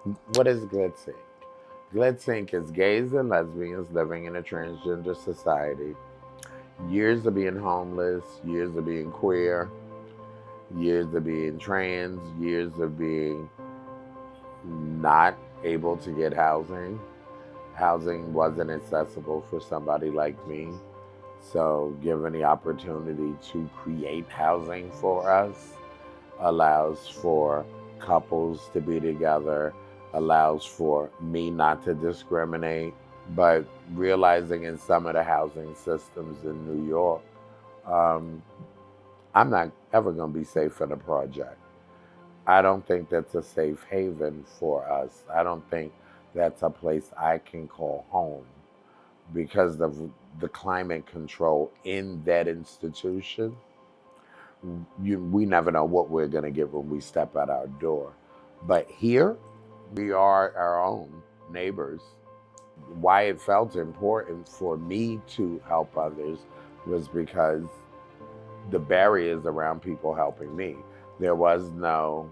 What is Glits Inc? Glits Inc is gays and lesbians living in a transgender society. Years of being homeless, years of being queer, years of being trans, years of being not able to get housing. Housing wasn't accessible for somebody like me. So, given the opportunity to create housing for us allows for couples to be together, allows for me not to discriminate. But realizing in some of the housing systems in New York, um, I'm not ever going to be safe in a project. I don't think that's a safe haven for us. I don't think that's a place I can call home because of the climate control in that institution. We never know what we're going to get when we step out our door. But here, we are our own neighbors. Why it felt important for me to help others was because the barriers around people helping me. There was no,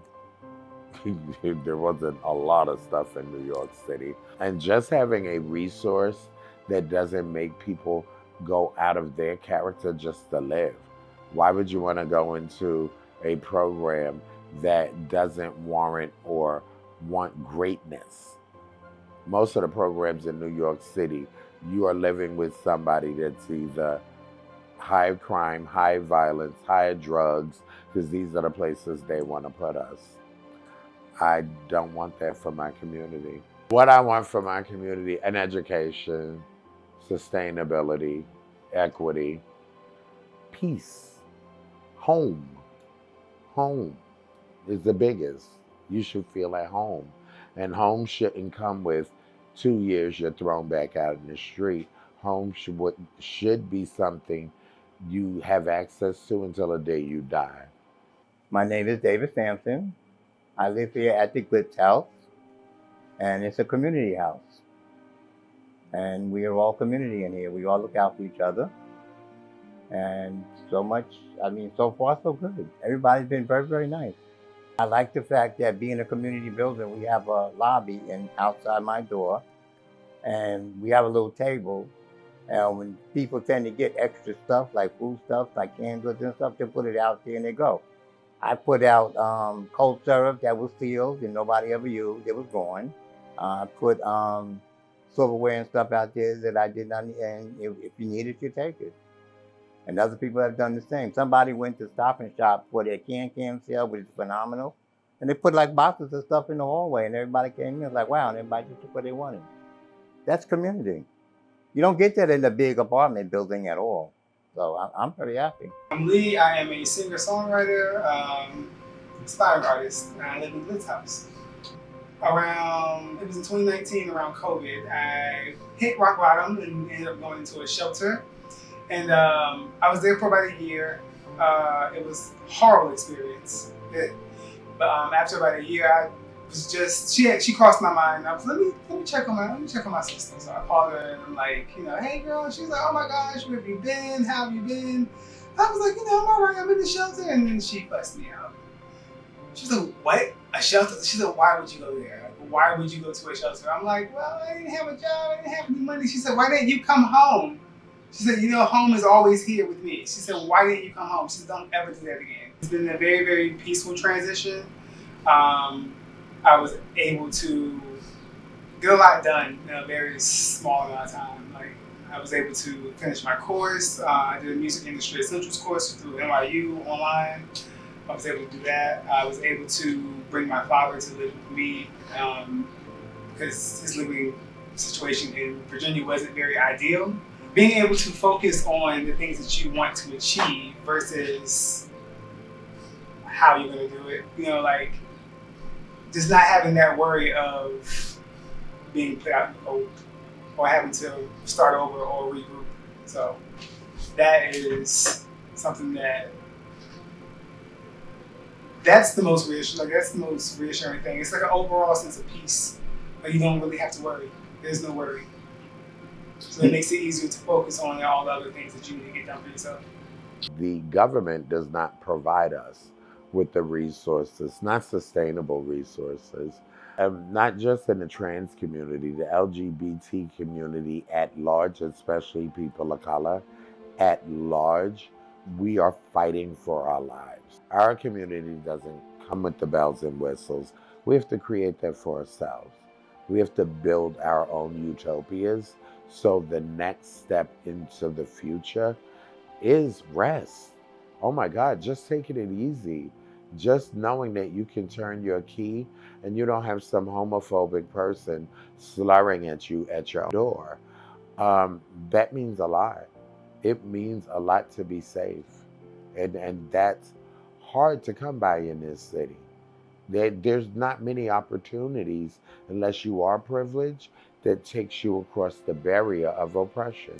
there wasn't a lot of stuff in New York City. And just having a resource that doesn't make people go out of their character just to live. Why would you want to go into a program that doesn't warrant or want greatness? Most of the programs in New York City, you are living with somebody that's either high crime, high violence, high drugs, because these are the places they want to put us. I don't want that for my community. What I want for my community, an education, sustainability, equity, peace, home. Home is the biggest. You should feel at home. And home shouldn't come with 2 years you're thrown back out in the street. Home should be something you have access to until the day you die. My name is David Sampson. I live here at the Glits house, and it's a community house. And we are all community in here. We all look out for each other. And so much, so far so good. Everybody's been very, very nice. I like the fact that being a community building, we have a lobby and outside my door, and we have a little table. And when people tend to get extra stuff, like food stuff, like canned goods and stuff, they put it out there and they go. I put out cold syrup that was sealed and nobody ever used. It was gone. I put silverware and stuff out there that I did not need, and if you need it, you take it. And other people have done the same. Somebody went to Stop and Shop for their can sale, which is phenomenal. And they put like boxes of stuff in the hallway, and everybody came in and was like, wow, and everybody just took what they wanted. That's community. You don't get that in a big apartment building at all. So I'm very happy. I'm Lee. I am a singer-songwriter, inspired artist, and I live in Glits house. It was in 2019, around COVID, I hit rock bottom and ended up going into a shelter. And I was there for about a year. It was a horrible experience. But after about a year, I was just she crossed my mind. I was let me check on my sister. So I called her and I'm like, hey girl. She's like, oh my gosh, where have you been? How have you been? I was like, I'm all right. I'm in the shelter. And then she fussed me out. She's like, what? A shelter? She said, why would you go there? Like, why would you go to a shelter? I'm like, well, I didn't have a job. I didn't have any money. She said, why didn't you come home? She said, home is always here with me. She said, why didn't you come home? She said, don't ever do that again. It's been a very, very peaceful transition. I was able to get a lot done in a very small amount of time. Like, I was able to finish my course. I did a music industry essentials course through NYU online. I was able to do that. I was able to bring my father to live with me because his living situation in Virginia wasn't very ideal. Being able to focus on the things that you want to achieve versus how you're going to do it. Just not having that worry of being put out in the cold or having to start over or regroup. So that is something that's the most reassuring. That's the most reassuring thing. It's like an overall sense of peace. Like you don't really have to worry. There's no worry. So it makes it easier to focus on all the other things that you need to get done for yourself. The government does not provide us with the resources, not sustainable resources. Not just in the trans community, the LGBT community at large, especially people of color at large, we are fighting for our lives. Our community doesn't come with the bells and whistles. We have to create that for ourselves. We have to build our own utopias so the next step into the future is rest. Oh my God, just taking it easy. Just knowing that you can turn your key and you don't have some homophobic person slurring at you at your door. That means a lot. It means a lot to be safe. And that's hard to come by in this city. There's not many opportunities unless you are privileged that takes you across the barrier of oppression.